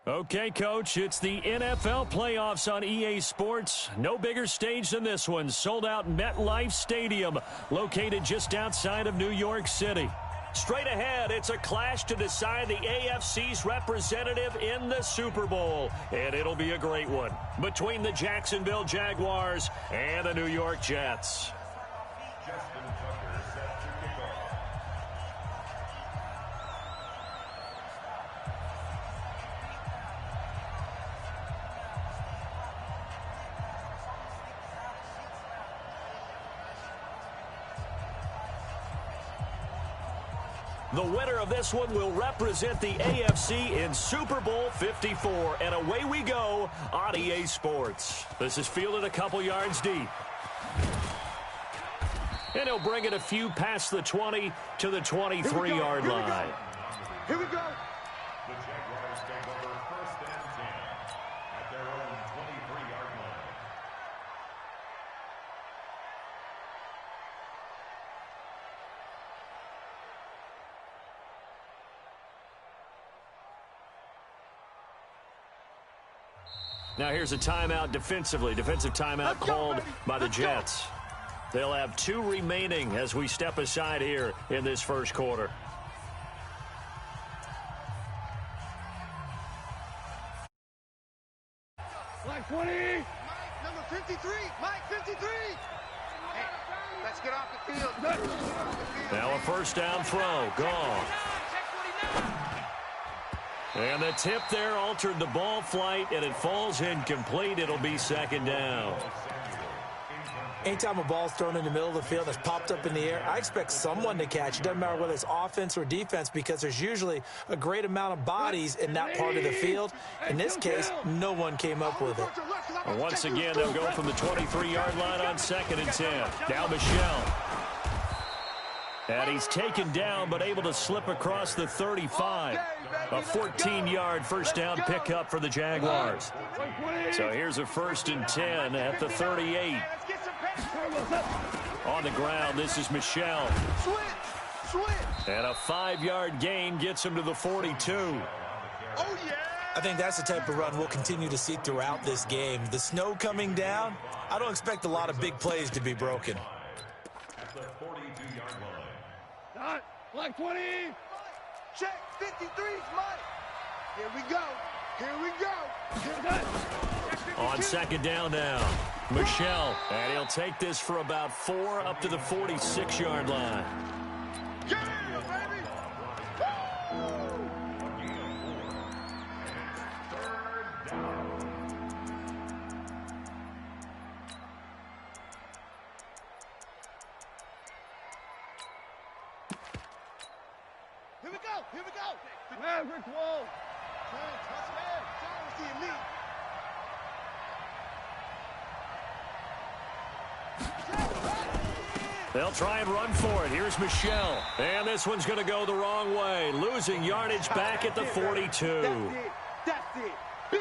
Okay, Coach, it's the NFL playoffs on EA Sports. No bigger stage than this one. Sold out MetLife Stadium, located just outside of New York City. Straight ahead, it's a clash to decide the AFC's representative in the Super Bowl. And it'll be a great one between the Jacksonville Jaguars and the New York Jets. The winner of this one will represent the AFC in Super Bowl 54. And away we go on EA Sports. This is fielded a couple yards deep. And he'll bring it a few past the 20 to the 23-yard line. Here we go. The Jaguars take over 1st and 10 at their own 23-yard line. Now here's a timeout defensively. Defensive timeout called by the Jets. They'll have 2 remaining as we step aside here in this first quarter. Mike 20. Mike, number 53. Mike 53. Hey, let's get off the field. Now a first down throw. Gone. And the tip there altered the ball flight, and it falls incomplete. It'll be 2nd down. Anytime a ball's thrown in the middle of the field that's popped up in the air, I expect someone to catch. It doesn't matter whether it's offense or defense, because there's usually a great amount of bodies in that part of the field. In this case, no one came up with it. And once again, they'll go from the 23-yard line on 2nd and 10. Now Michel. And he's taken down, but able to slip across the 35. A 14-yard first down pickup for the Jaguars. So here's a 1st and 10 at the 38. On the ground, this is Michel. And a 5-yard gain gets him to the 42. Oh, yeah. I think that's the type of run we'll continue to see throughout this game. The snow coming down, I don't expect a lot of big plays to be broken. At the 42-yard line. Dot. Black 20. Check. 53's Mike. Here we go. Here we go. On 2nd down now, Michel. And he'll take this for about 4 up to the 46-yard line. Yeah, baby. Here we go. Here we go. Maverick Wall. Touchdown. Jones the elite. They'll try and run for it. Here's Michel. And this one's going to go the wrong way. Losing yardage back at the 42. That's it.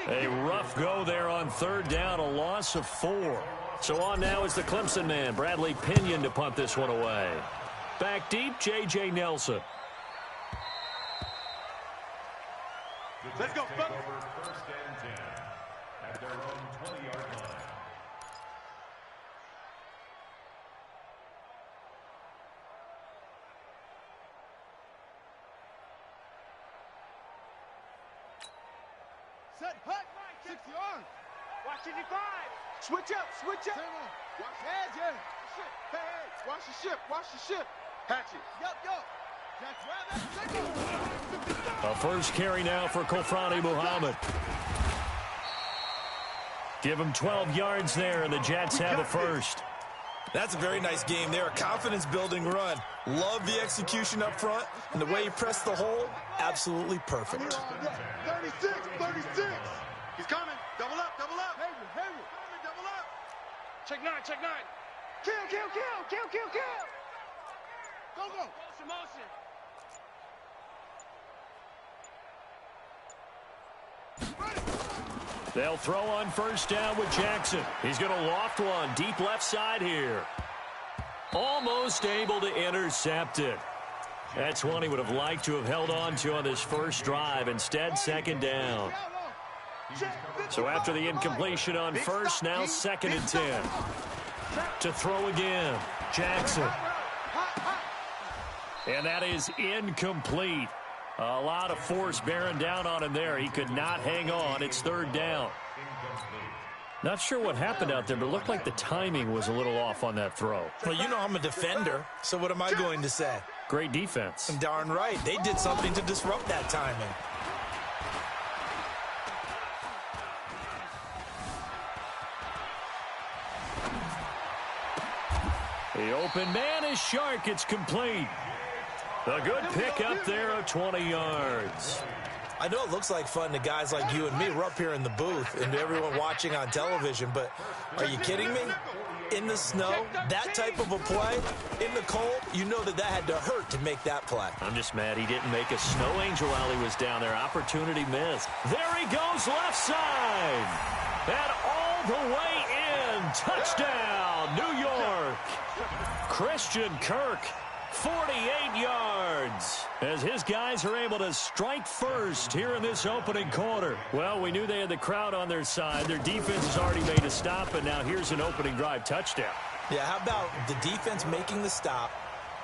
A rough go there on 3rd down, a loss of 4. So on now is the Clemson man, Bradley Pinion, to punt this one away. Back deep, J.J. Nelson. Let's go, Take over 1st and 10 at their own 20-yard line. Set, hut, 6 yards. Watch 55. Switch up, switch up. Watch heads, yeah. Hey, hey, watch the ship, watch the ship. Hatchet. Yup, yup. A first carry now for Kofrani Muhammad. Give him 12 yards there, and the Jets have a first. That's a very nice game there. A confidence-building run. Love the execution up front, and the way he pressed the hole, absolutely perfect. 36, 36. He's coming. Double up, double up. Henry. Double up. Check 9, check 9. Kill. Go. Motion. They'll throw on first down with Jackson. He's going to loft one deep left side here. Almost able to intercept it. That's one he would have liked to have held on to on this first drive. Instead, 2nd down. So after the incompletion on first, now 2nd and 10. To throw again, Jackson. And that is incomplete. A lot of force bearing down on him there. He could not hang on. It's 3rd down. Not sure what happened out there, but it looked like the timing was a little off on that throw. Well, you know I'm a defender, so what am I going to say? Great defense. And darn right. They did something to disrupt that timing. The open man is Shark. It's complete. A good pick up there of 20 yards. I know it looks like fun to guys like you and me. We're up here in the booth and to everyone watching on television, but are you kidding me? In the snow, that type of a play, in the cold, you know that had to hurt to make that play. I'm just mad he didn't make a snow angel while he was down there. Opportunity missed. There he goes, left side. And all the way in. Touchdown, New York. Christian Kirk. 48 yards as his guys are able to strike first here in this opening quarter. Well, we knew they had the crowd on their side. Their defense has already made a stop, and now here's an opening drive touchdown. Yeah, how about the defense making the stop,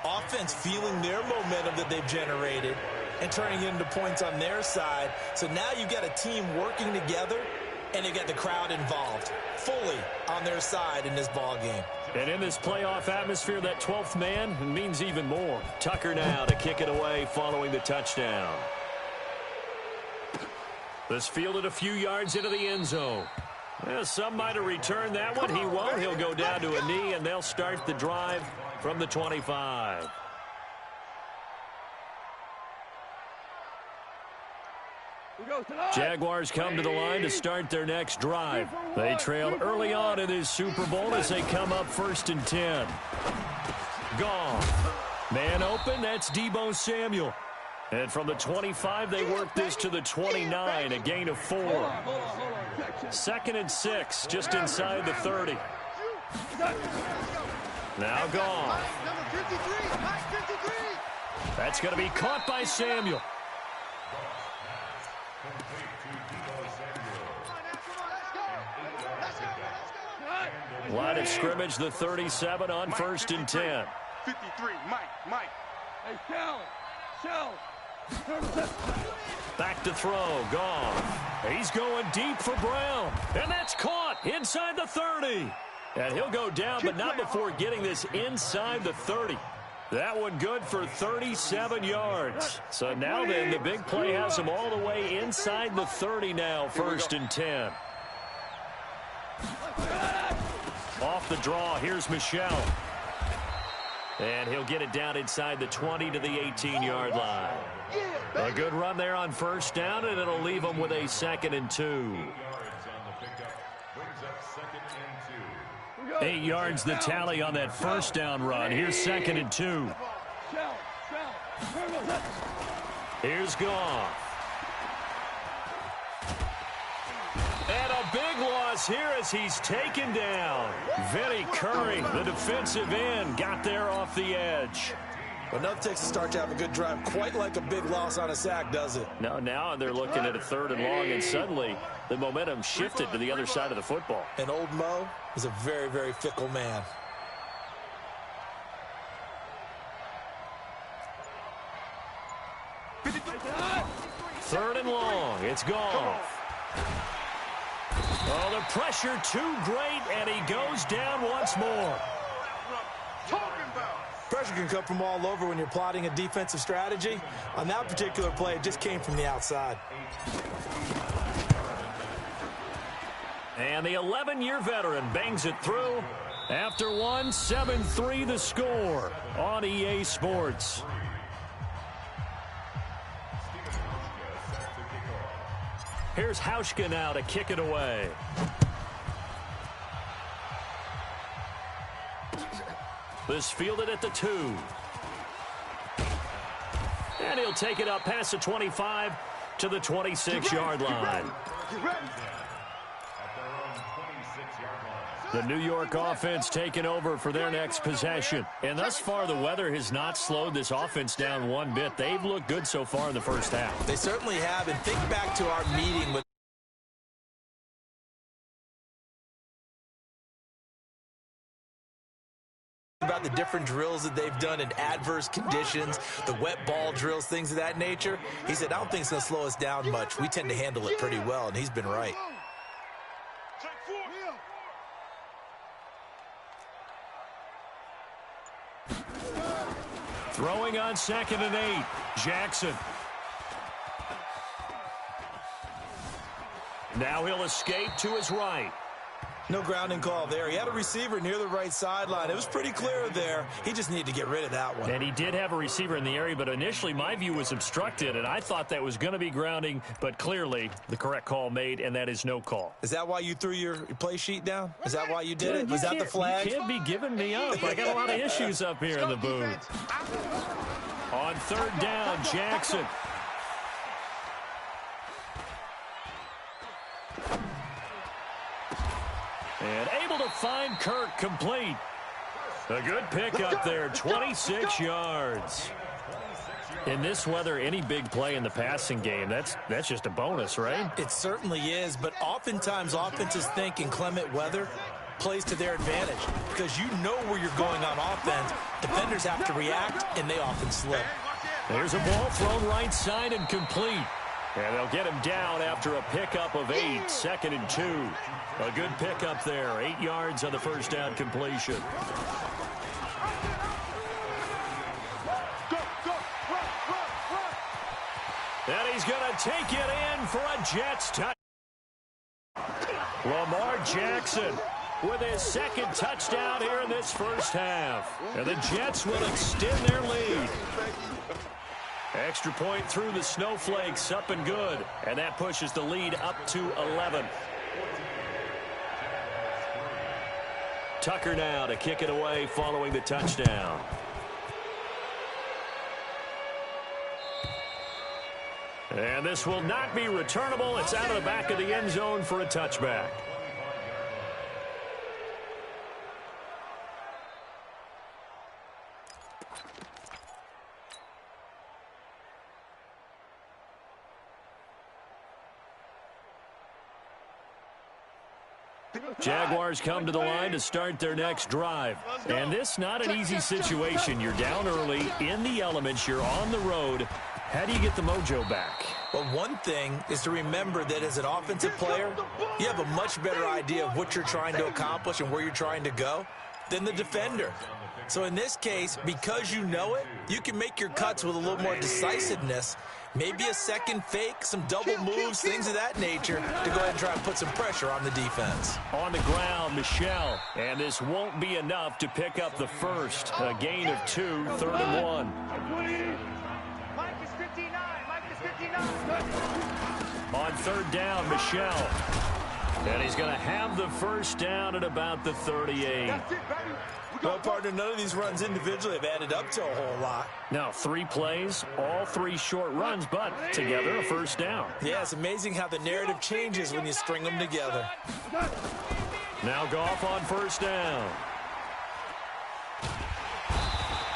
offense feeling their momentum that they've generated, and turning it into points on their side. So now you've got a team working together, and they got the crowd involved fully on their side in this ball game. And in this playoff atmosphere, that 12th man means even more. Tucker now to kick it away following the touchdown. This fielded a few yards into the end zone. Well, some might have returned that one. He won't. He'll go down to a knee, and they'll start the drive from the 25. Jaguars come to the line to start their next drive. They trail early on in this Super Bowl as they come up 1st and 10. Gone. Man open, that's Deebo Samuel. And from the 25, they work this to the 29, a gain of 4. 2nd and 6, just inside the 30. Now gone. That's going to be caught by Samuel. Line of scrimmage, the 37 on 1st and 10. 53, Mike. Hey, Shell. Back to throw, gone. He's going deep for Brown, and that's caught inside the 30. And he'll go down, but not before getting this inside the 30. That one good for 37 yards. So now then, the big play has him all the way inside the 30 now, 1st and 10. Off the draw, here's Michelle. And he'll get it down inside the 20 to the 18-yard line. A good run there on 1st down, and it'll leave them with a 2nd and 2. 8 yards the tally on that 1st down run. Here's 2nd and 2. Here's Goff. And a big loss here as he's taken down. Vinny Curry, the defensive end, got there off the edge. Well, enough takes to start to have a good drive. Quite like a big loss on a sack, does it? No, now they're looking at a 3rd and long, and suddenly the momentum shifted to the other side of the football. And old Mo is a very, very fickle man. Third and long. It's gone. Oh, the pressure too great, and he goes down once more. Pressure can come from all over when you're plotting a defensive strategy. On that particular play, it just came from the outside. And the 11-year veteran bangs it through. After one, 7-3 the score on EA Sports. Here's Hauschka now to kick it away. This fielded at the 2. And he'll take it up past the 25 to the 26-yard line. The New York offense taking over for their next possession. And thus far, the weather has not slowed this offense down one bit. They've looked good so far in the first half. They certainly have. And think back to our meeting with about the different drills that they've done in adverse conditions, the wet ball drills, things of that nature. He said, I don't think it's going to slow us down much. We tend to handle it pretty well, and he's been right. Throwing on 2nd and 8. Jackson. Now he'll escape to his right. No grounding call there. He had a receiver near the right sideline. It was pretty clear there. He just needed to get rid of that one. And he did have a receiver in the area, but initially my view was obstructed, and I thought that was going to be grounding, but clearly the correct call made, and that is no call. Is that why you threw your play sheet down? Is that why you did it? Was that the flag? You can't be giving me up. I got a lot of issues up here in the booth. On 3rd down, Jackson. And able to find Kirk complete. A good pickup there, 26 yards. In this weather, any big play in the passing game, that's just a bonus, right? It certainly is, but oftentimes offenses think in clement weather plays to their advantage because you know where you're going on offense. Defenders have to react, and they often slip. There's a ball thrown right side and complete. And they'll get him down after a pickup of 8, 2nd and 2. A good pickup there, 8 yards on the first down completion. And he's going to take it in for a Jets touchdown. Lamar Jackson with his 2nd touchdown here in this first half. And the Jets will extend their lead. Extra point through the snowflakes, up and good. And that pushes the lead up to 11. Tucker now to kick it away following the touchdown. And this will not be returnable. It's out of the back of the end zone for a touchback. Jaguars come to the line to start their next drive. And this not an easy situation. You're down early, in the elements, you're on the road. How do you get the mojo back? Well, one thing is to remember that as an offensive player, you have a much better idea of what you're trying to accomplish and where you're trying to go than the defender. So in this case, because you know it, you can make your cuts with a little more decisiveness. Maybe a second fake, some double moves, things of that nature to go ahead and try and put some pressure on the defense. On the ground, Michelle. And this won't be enough to pick up the first. A gain of 2, 3rd and 1. Mike is 59. Mike is 59. On 3rd down, Michelle. And he's going to have the first down at about the 38. That's it, baby. Well, partner, none of these runs individually have added up to a whole lot. Now, 3 plays, all 3 short runs, but together a first down. Yeah, it's amazing how the narrative changes when you string them together. Now Goff on first down.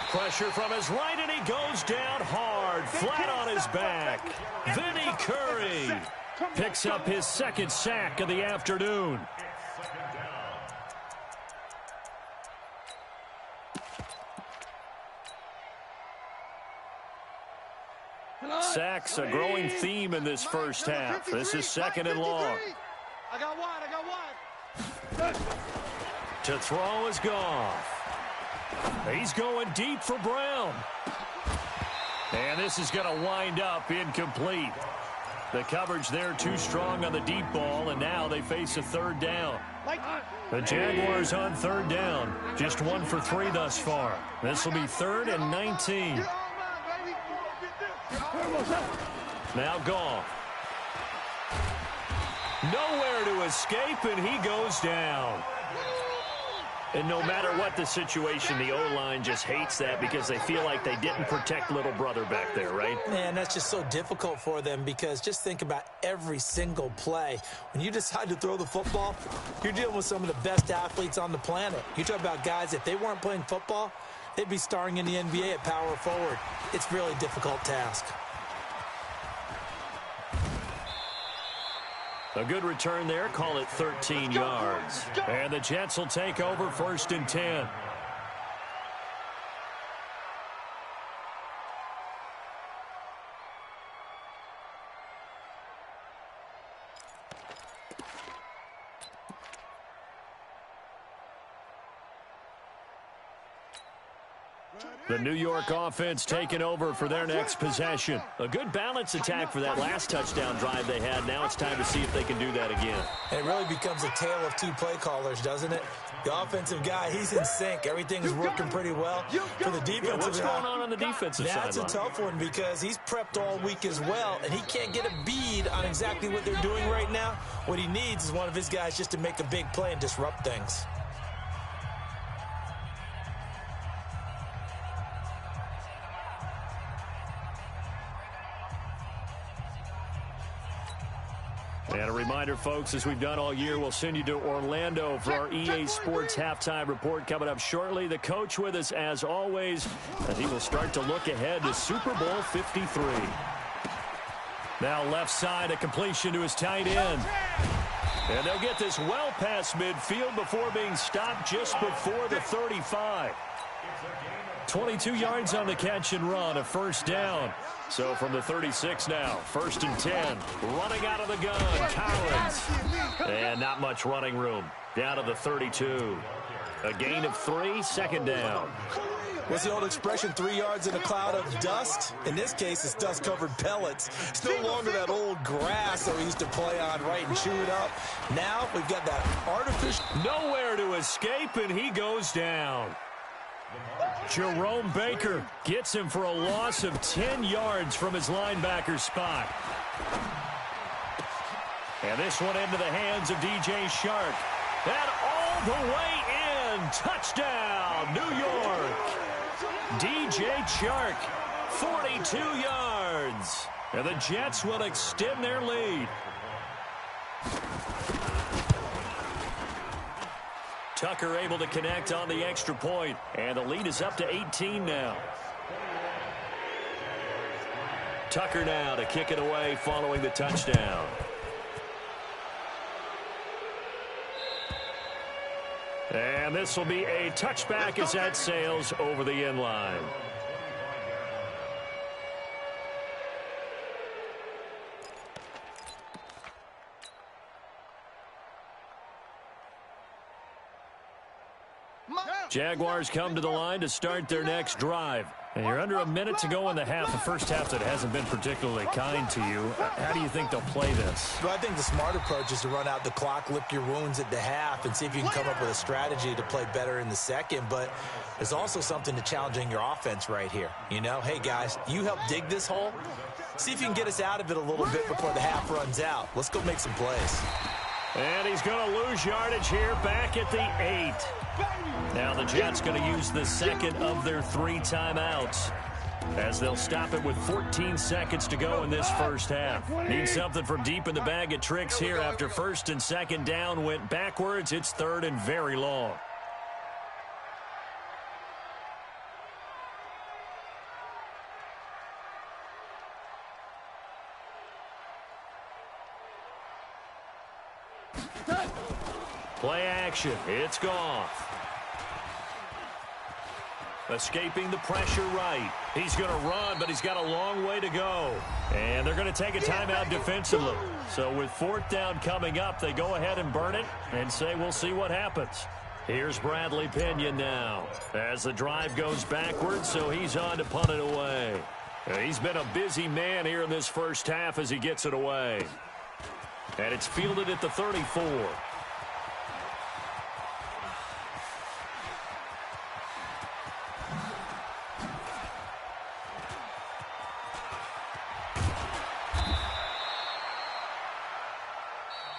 Pressure from his right, and he goes down hard, flat on his back. Vinny Curry picks up his 2nd sack of the afternoon. Sacks, a growing theme in this first half. This is 2nd and long. I got wide. To throw is Goff. He's going deep for Brown. And this is going to wind up incomplete. The coverage there too strong on the deep ball, and now they face a 3rd down. The Jaguars on 3rd down. Just 1 for 3 thus far. This will be 3rd and 19. Now Goff. Nowhere to escape, and he goes down. And no matter what the situation, the O-line just hates that because they feel like they didn't protect little brother back there, right? Man, that's just so difficult for them because just think about every single play. When you decide to throw the football, you're dealing with some of the best athletes on the planet. You talk about guys, if they weren't playing football, they'd be starring in the NBA at power forward. It's a really difficult task. A good return there. Call it 13 yards. And the Jets will take over 1st and 10. The New York offense taking over for their next possession. A good balanced attack for that last touchdown drive they had. Now it's time to see if they can do that again. And it really becomes a tale of two play callers, doesn't it? The offensive guy, he's in sync. Everything is working pretty well. For the defensive what's going on the defensive side? That's a tough one because he's prepped all week as well, and he can't get a bead on exactly what they're doing right now. What he needs is one of his guys just to make a big play and disrupt things. And a reminder, folks, as we've done all year, we'll send you to Orlando for our EA Sports halftime report coming up shortly. The coach with us, as always, and he will start to look ahead to Super Bowl 53. Now left side, a completion to his tight end. And they'll get this well past midfield before being stopped just before the 35. 22 yards on the catch and run, a first down. So from the 36 now, 1st and 10. Running out of the gun, Collins. And not much running room. Down to the 32. A gain of 3, 2nd down. What's the old expression, 3 yards in a cloud of dust? In this case, it's dust-covered pellets. It's no longer that old grass that we used to play on, right, and chew it up. Now we've got that artificial... Nowhere to escape, and he goes down. Jerome Baker gets him for a loss of 10 yards from his linebacker spot. And this one into the hands of DJ Shark. And all the way in. Touchdown, New York. DJ Shark, 42 yards. And the Jets will extend their lead. Tucker able to connect on the extra point, and the lead is up to 18 now. Tucker now to kick it away following the touchdown. And this will be a touchback as that sails over the end line. Jaguars come to the line to start their next drive. And you're under a minute to go in the half. The first half that hasn't been particularly kind to you. How do you think they'll play this? Well, I think the smart approach is to run out the clock, lick your wounds at the half, and see if you can come up with a strategy to play better in the second. But there's also something to challenging your offense right here. You know, hey, guys, you help dig this hole. See if you can get us out of it a little bit before the half runs out. Let's go make some plays. And he's going to lose yardage here back at the 8. Now the Jets going to use the second of their 3 timeouts as they'll stop it with 14 seconds to go in this first half. Need something from deep in the bag of tricks here after 1st and 2nd down went backwards. It's 3rd and very long. Play action. It's Goff. Escaping the pressure right. He's going to run, but he's got a long way to go. And they're going to take a timeout defensively. So with 4th down coming up, they go ahead and burn it and say we'll see what happens. Here's Bradley Pinion now as the drive goes backwards, so he's on to punt it away. He's been a busy man here in this first half as he gets it away. And it's fielded at the 34.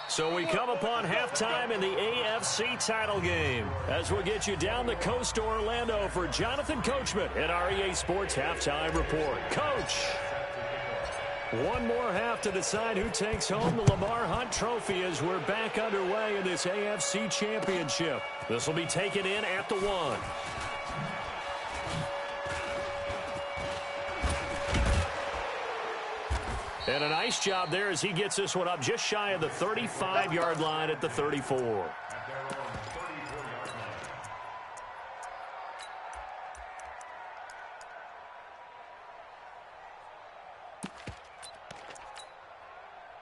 So we come upon halftime in the AFC title game as we'll get you down the coast to Orlando for Jonathan Coachman at our EA Sports Halftime Report. Coach, one more half to decide who takes home the Lamar Hunt Trophy as we're back underway in this AFC Championship. This will be taken in at the 1. And a nice job there as he gets this one up just shy of the 35-yard line at the 34.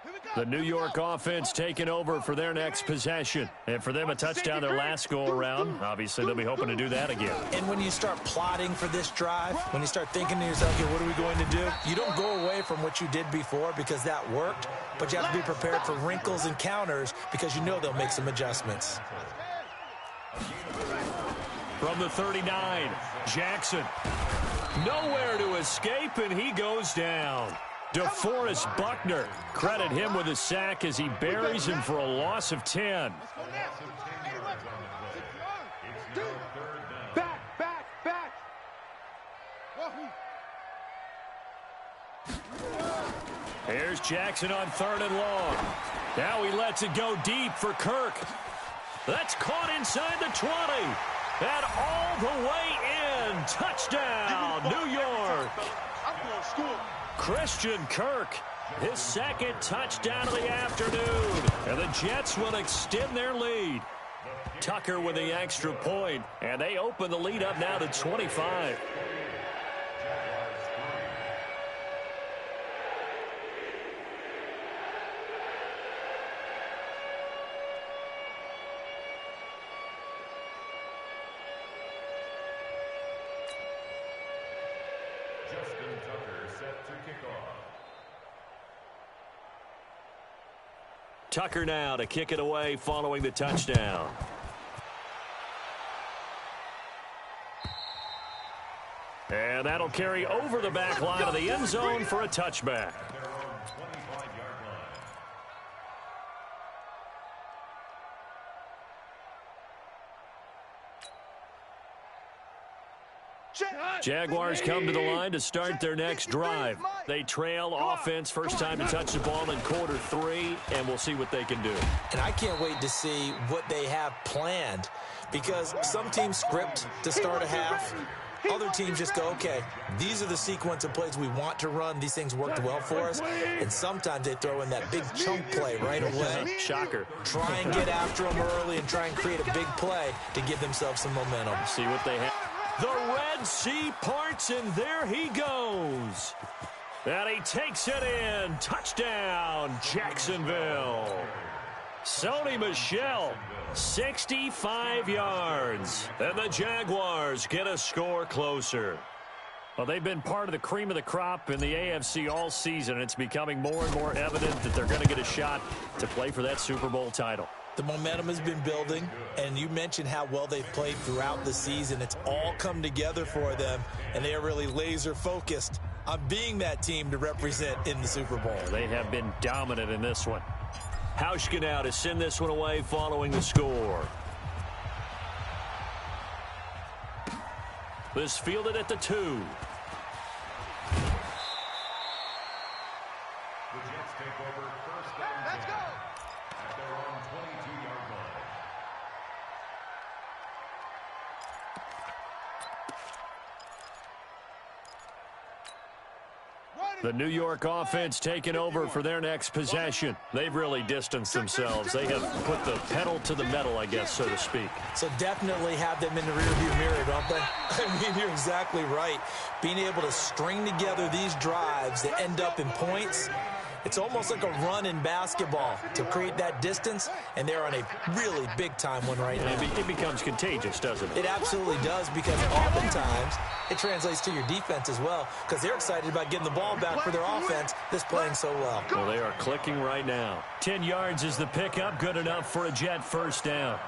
Here we go. The New York offense taking over for their next possession. And for them, a touchdown their last go-around. Obviously, they'll be hoping to do that again. And when you start plotting for this drive, when you start thinking to yourself, okay, what are we going to do? You don't go away from what you did before because that worked, but you have to be prepared for wrinkles and counters because you know they'll make some adjustments. From the 39, Jackson. Nowhere to escape, and he goes down. DeForest Buckner, credit him with a sack as he buries him for a loss of 10. Back. Here's Jackson on 3rd and long. Now he lets it go deep for Kirk. That's caught inside the 20. And all the way in. Touchdown, New York. I'm going to score. Christian Kirk, his second touchdown of the afternoon. And the Jets will extend their lead. Tucker with the extra point, and they open the lead up now to 25. Tucker now to kick it away following the touchdown. And that'll carry over the back line of the end zone for a touchback. Jaguars come to the line to start their next drive. They trail offense first time to touch the ball in quarter 3, and we'll see what they can do. And I can't wait to see what they have planned because some teams script to start a half. Other teams just go, okay, these are the sequence of plays we want to run. These things worked well for us. And sometimes they throw in that big chunk play right away. Shocker. Try and get after them early and try and create a big play to give themselves some momentum. See what they have. The Red Sea parts, and there he goes. And he takes it in. Touchdown, Jacksonville. Sony Michel, 65 yards. And the Jaguars get a score closer. Well, they've been part of the cream of the crop in the AFC all season. It's becoming more and more evident that they're going to get a shot to play for that Super Bowl title. The momentum has been building, and you mentioned how well they've played throughout the season. It's all come together for them, and they are really laser-focused on being that team to represent in the Super Bowl. They have been dominant in this one. Hauschka now to send this one away following the score. This fielded at the 2. The Jets take over first down. Let's go. At their own 22-yard line. The New York offense taking over for their next possession. They've really distanced themselves. They have put the pedal to the metal, I guess, so to speak. So definitely have them in the rearview mirror, don't they? I mean, you're exactly right. Being able to string together these drives that end up in points, it's almost like a run in basketball to create that distance, and they're on a really big-time one right now. It becomes contagious, doesn't it? It absolutely does, because oftentimes it translates to your defense as well, because they're excited about getting the ball back for their offense that's playing so well. Well, they are clicking right now. 10 yards is the pickup, good enough for a Jet first down.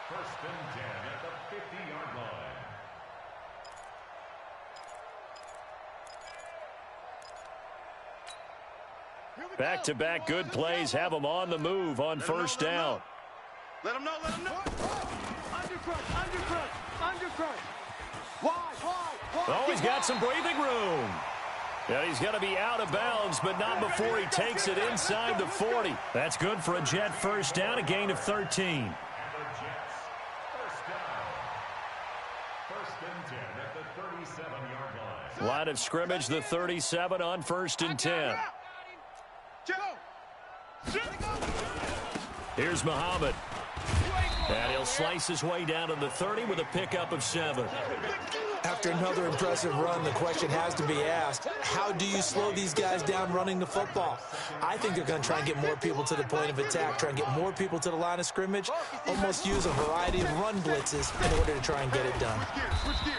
First and 10 at the 50-yard line. Back-to-back good plays have them on the move on first down. Let him know. Undercut. Wide. Oh, he's got some breathing room. Yeah, he's going to be out of bounds, but not before he takes it inside the 40. That's good for a Jet first down, a gain of 13. And the Jets first down. First and 10 at the 37-yard line. Line of scrimmage, the 37 on first and 10. Here's Muhammad. And he'll slice his way down to the 30 with a pickup of 7. After another impressive run, the question has to be asked, how do you slow these guys down running the football? I think they're going to try and get more people to the point of attack, try and get more people to the line of scrimmage, almost use a variety of run blitzes in order to try and get it done.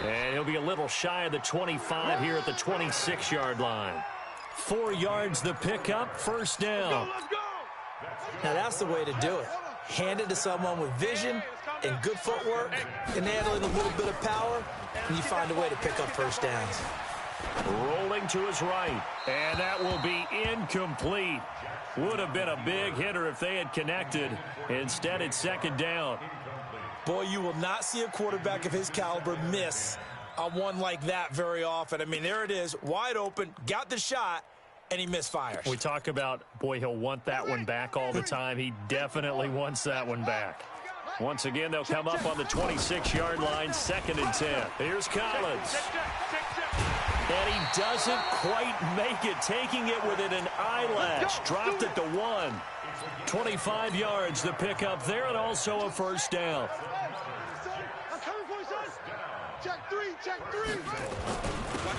And he'll be a little shy of the 25 here at the 26-yard line. 4 yards the pickup, first down. Now that's the way to do it. Hand it to someone with vision and good footwork and handling a little bit of power, and you find a way to pick up first downs. Rolling to his right, and that will be incomplete. Would have been a big hitter if they had connected. Instead, it's second down. Boy, you will not see a quarterback of his caliber miss on one like that very often. I mean, there it is, wide open, got the shot, and he misfires. We talk about, boy, he'll want that one back all the time. He definitely wants that one back. Once again, they'll come up on the 26-yard line, 2nd and 10. Here's Collins. And he doesn't quite make it, taking it within an eyelash. Dropped it to 1. 25 yards, the pickup there, and also a first down.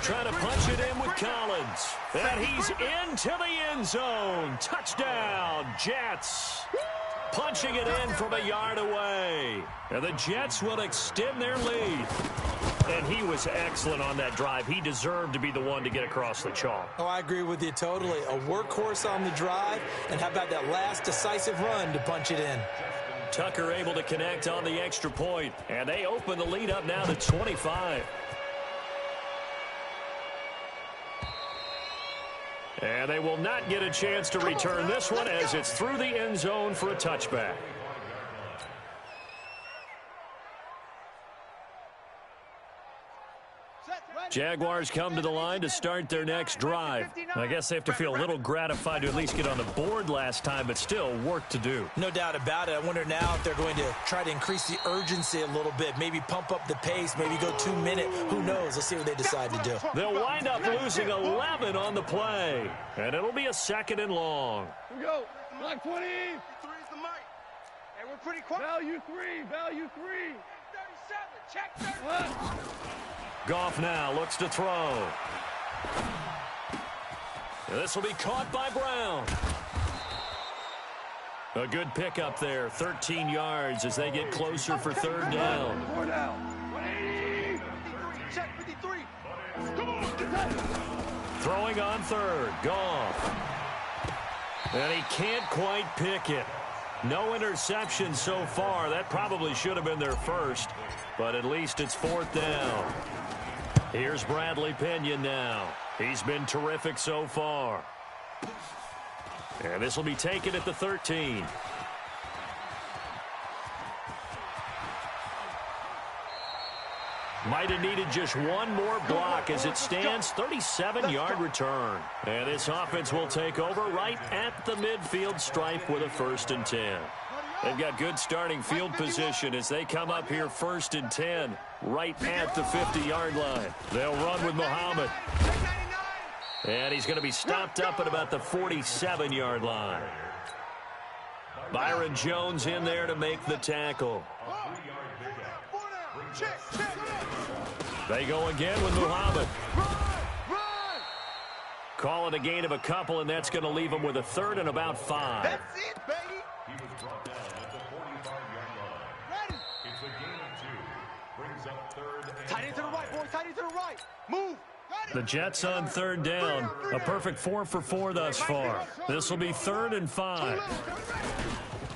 Trying to punch it in with Collins. And he's into the end zone. Touchdown, Jets. Punching it in from a yard away. And the Jets will extend their lead. And he was excellent on that drive. He deserved to be the one to get across the chalk. Oh, I agree with you totally. A workhorse on the drive, and how about that last decisive run to punch it in? Tucker able to connect on the extra point. And they open the lead up now to 25. And they will not get a chance to return this one as it's through the end zone for a touchback. Jaguars come to the line to start their next drive. I guess they have to feel a little gratified to at least get on the board last time, but still work to do. No doubt about it. I wonder now if they're going to try to increase the urgency a little bit, maybe pump up the pace, maybe go 2 minute. Who knows? Let's see what they decide to do. They'll wind up losing 11 on the play, and it'll be a 2nd and long. Here we go. Block 20. 3 is the mic. Hey, we're pretty quiet. Value 3. Value 3. 37. Check 37. Goff now looks to throw. This will be caught by Brown. A good pickup there, 13 yards as they get closer for 3rd down. 4 down. 180. Check 53. Come on. Throwing on 3rd, Goff. And he can't quite pick it. No interception so far. That probably should have been their first, but at least it's 4th down. Here's Bradley Pinion now. He's been terrific so far. And this will be taken at the 13. Might have needed just one more block as it stands. 37-yard return. And this offense will take over right at the midfield stripe with a 1st and 10. They've got good starting field position as they come up here 1st and 10 right at the 50-yard line. They'll run with Muhammad. And he's going to be stopped up at about the 47-yard line. Byron Jones in there to make the tackle. They go again with Muhammad. Call it a gain of a couple, and that's going to leave them with a 3rd and about 5. That's it, baby. He was brought down at the 45-yard line. Ready. It's a gain of 2. Brings up 3rd and Tight end to the right, boy. Tight end to the right. Move. The Jets on 3rd down. A perfect 4 for 4 thus far. This will be 3rd and 5.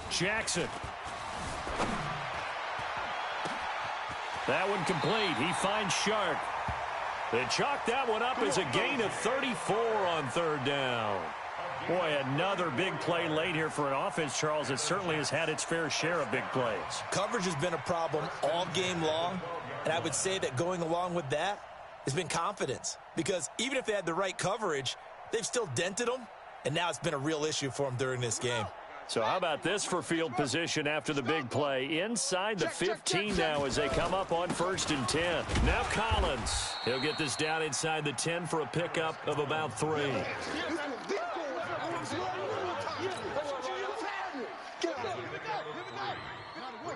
Jackson. That one complete. He finds Shark. They chalk that one up as a gain of 34 on 3rd down. Boy, another big play late here for an offense, Charles, that certainly has had its fair share of big plays. Coverage has been a problem all game long, and I would say that going along with that has been confidence. Because even if they had the right coverage, they've still dented them, and now it's been a real issue for them during this game. So how about this for field position after the big play? Inside the 15 now as they come up on 1st and 10. Now Collins. He'll get this down inside the 10 for a pickup of about 3.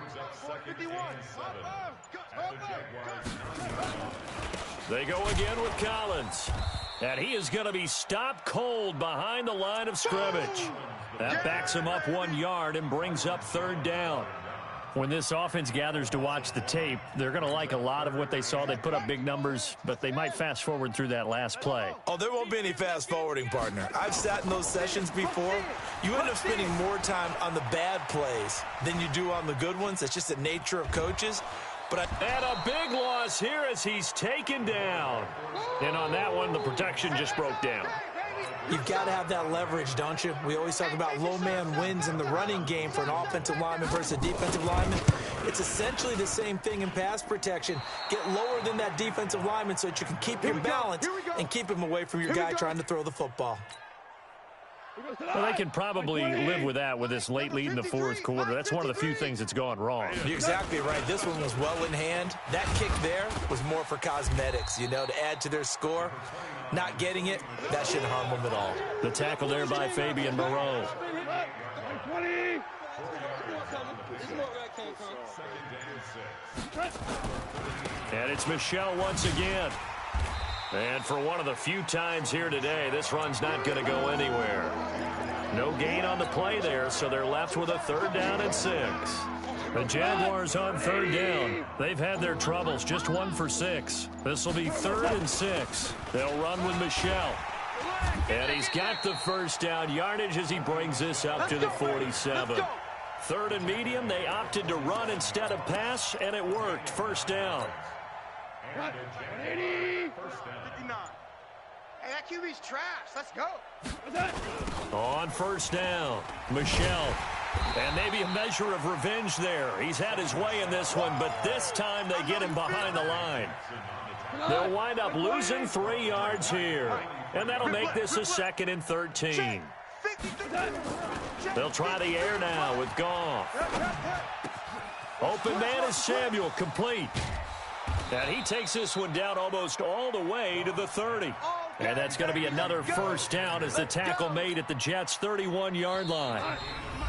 brings up second and 7 at the Jaguars 9-yard line. They go again with Collins. And he is going to be stopped cold behind the line of scrimmage. That backs him up 1 yard and brings up third down. When this offense gathers to watch the tape, they're going to like a lot of what they saw. They put up big numbers, but they might fast forward through that last play. Oh, there won't be any fast forwarding, partner. I've sat in those sessions before. You end up spending more time on the bad plays than you do on the good ones. It's just the nature of coaches. And a big loss here as he's taken down. And on that one, the protection just broke down. You've got to have that leverage, don't you? We always talk about low man wins in the running game for an offensive lineman versus a defensive lineman. It's essentially the same thing in pass protection. Get lower than that defensive lineman so that you can keep your balance and keep him away from your guy trying to throw the football. Well, they can probably live with that with this late lead in the fourth quarter. That's one of the few things that's gone wrong. You're exactly right. This one was well in hand. That kick there was more for cosmetics, you know, to add to their score. Not getting it, that shouldn't harm them at all. The tackle there by Fabian Moreau. And it's Michel once again. And for one of the few times here today, this run's not going to go anywhere. No gain on the play there, so they're left with a third down and 6. The Jaguars on third down. They've had their troubles, just 1 for 6. This will be 3rd and 6. They'll run with Michel. And he's got the first down yardage as he brings this up to the 47. 3rd and medium, they opted to run instead of pass, and it worked. First down. And the Jaguars first down. 59. Hey, that QB's trash. Let's go. On first down, Michel. And maybe a measure of revenge there. He's had his way in this one, but this time they get him behind the line. They'll wind up losing 3 yards here. And that'll make this a 2nd and 13. They'll try the air now with Goff. Open man is Samuel, complete. And he takes this one down almost all the way to the 30. And that's going to be another first down as the tackle made at the Jets' 31-yard line.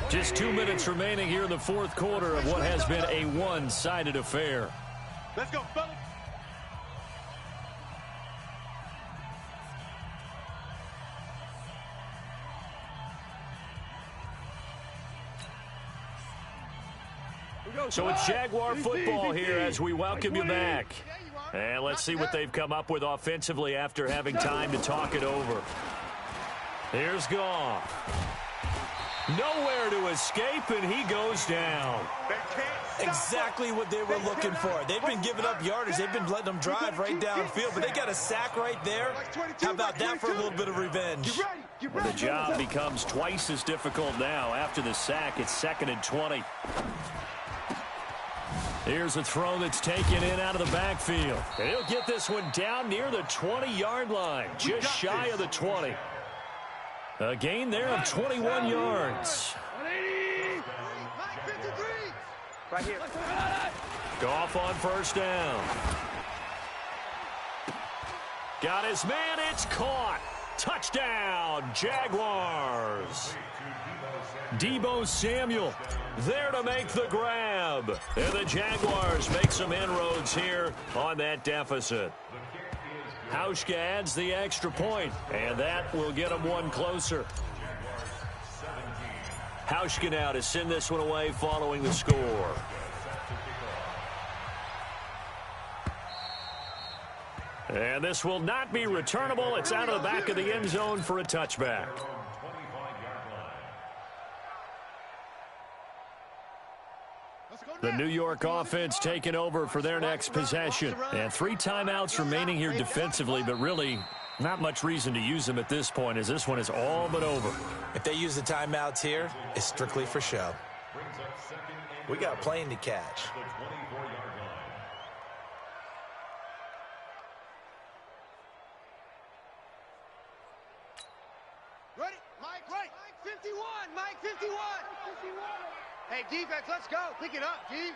Just 2 minutes remaining here in the fourth quarter of what has been a one-sided affair. Let's go, fellas. So it's Jaguar football here as we welcome you back. And let's see what they've come up with offensively after having time to talk it over. Here's Goff. Nowhere to escape, and he goes down. Exactly what they were looking for. They've been giving up yardage. They've been letting them drive right downfield, but they got a sack right there. How about that for a little bit of revenge? Well, the job becomes twice as difficult now. After the sack, it's 2nd and 20. Here's a throw that's taken in out of the backfield. And he'll get this one down near the 20-yard line, just shy of the 20. A gain there of 21 yards. Right here. Goff on first down. Got his man, it's caught. Touchdown, Jaguars. Deebo Samuel there to make the grab. And the Jaguars make some inroads here on that deficit. Hauschka adds the extra point, and that will get them one closer. Hauschka now to send this one away following the score. And this will not be returnable. It's out of the back of the end zone for a touchback. The New York offense taking over for their next possession. And 3 timeouts remaining here defensively, but really not much reason to use them at this point as this one is all but over. If they use the timeouts here, it's strictly for show. We got a plane to catch. Ready? Mike, right. Mike 51. Mike 51. Hey, defense, let's go. Pick it up, G.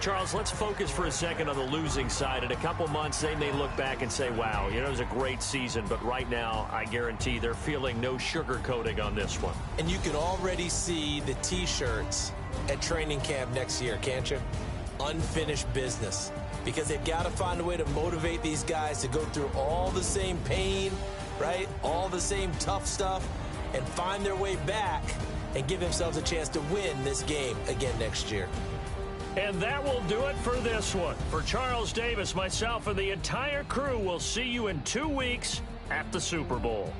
Charles, let's focus for a second on the losing side. In a couple months, they may look back and say, wow, it was a great season. But right now, I guarantee they're feeling no sugarcoating on this one. And you can already see the T-shirts at training camp next year, can't you? Unfinished business. Because they've got to find a way to motivate these guys to go through all the same pain, right? All the same tough stuff, and find their way back and give themselves a chance to win this game again next year. And that will do it for this one. For Charles Davis, myself, and the entire crew, we'll see you in 2 weeks at the Super Bowl.